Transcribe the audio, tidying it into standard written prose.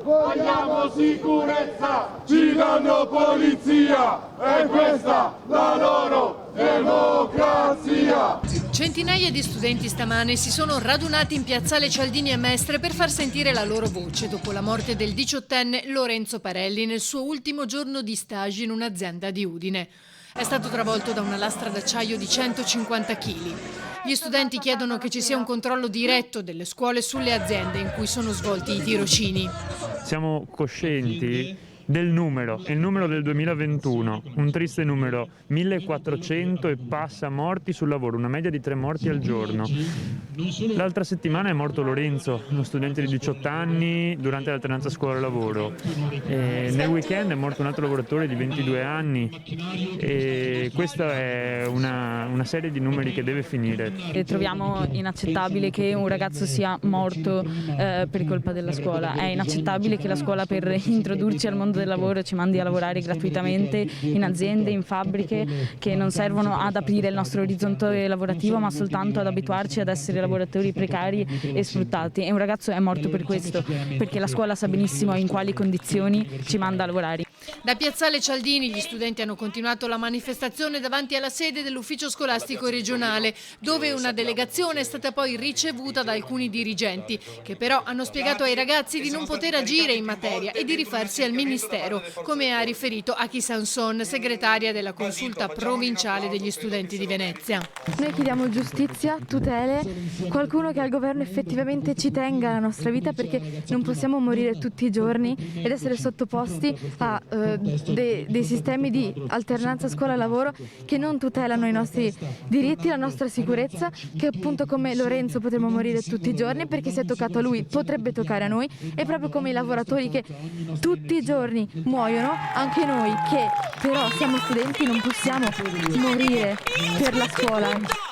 vogliamo sicurezza, ci danno polizia, è questa la loro democrazia. Centinaia di studenti stamane si sono radunati in piazzale Cialdini a Mestre per far sentire la loro voce dopo la morte del 18enne Lorenzo Parelli nel suo ultimo giorno di stage in un'azienda di Udine. È stato travolto da una lastra d'acciaio di 150 kg. Gli studenti chiedono che ci sia un controllo diretto delle scuole sulle aziende in cui sono svolti i tirocini. Siamo coscienti del numero, il numero del 2021, un triste numero, 1400 e passa morti sul lavoro, una media di 3 morti al giorno. L'altra settimana è morto Lorenzo, uno studente di 18 anni durante l'alternanza scuola-lavoro. Nel weekend è morto un altro lavoratore di 22 anni e questa è una serie di numeri che deve finire. E troviamo inaccettabile che un ragazzo sia morto per colpa della scuola, è inaccettabile che la scuola per introdurci al mondo del lavoro ci mandi a lavorare gratuitamente in aziende, in fabbriche che non servono ad aprire il nostro orizzonte lavorativo ma soltanto ad abituarci ad essere lavoratori precari e sfruttati. E un ragazzo è morto per questo, perché la scuola sa benissimo in quali condizioni ci manda a lavorare. Da piazzale Cialdini gli studenti hanno continuato la manifestazione davanti alla sede dell'ufficio scolastico regionale, dove una delegazione è stata poi ricevuta da alcuni dirigenti, che però hanno spiegato ai ragazzi di non poter agire in materia e di rifarsi al Ministero, come ha riferito Aki Sanson, segretaria della consulta provinciale degli studenti di Venezia. Noi chiediamo giustizia, tutele, qualcuno che al governo effettivamente ci tenga alla nostra vita, perché non possiamo morire tutti i giorni ed essere sottoposti a dei sistemi di alternanza scuola-lavoro che non tutelano i nostri diritti, la nostra sicurezza, che appunto come Lorenzo potremmo morire tutti i giorni perché se è toccato a lui potrebbe toccare a noi, e proprio come i lavoratori che tutti i giorni muoiono, anche noi che però siamo studenti non possiamo morire per la scuola.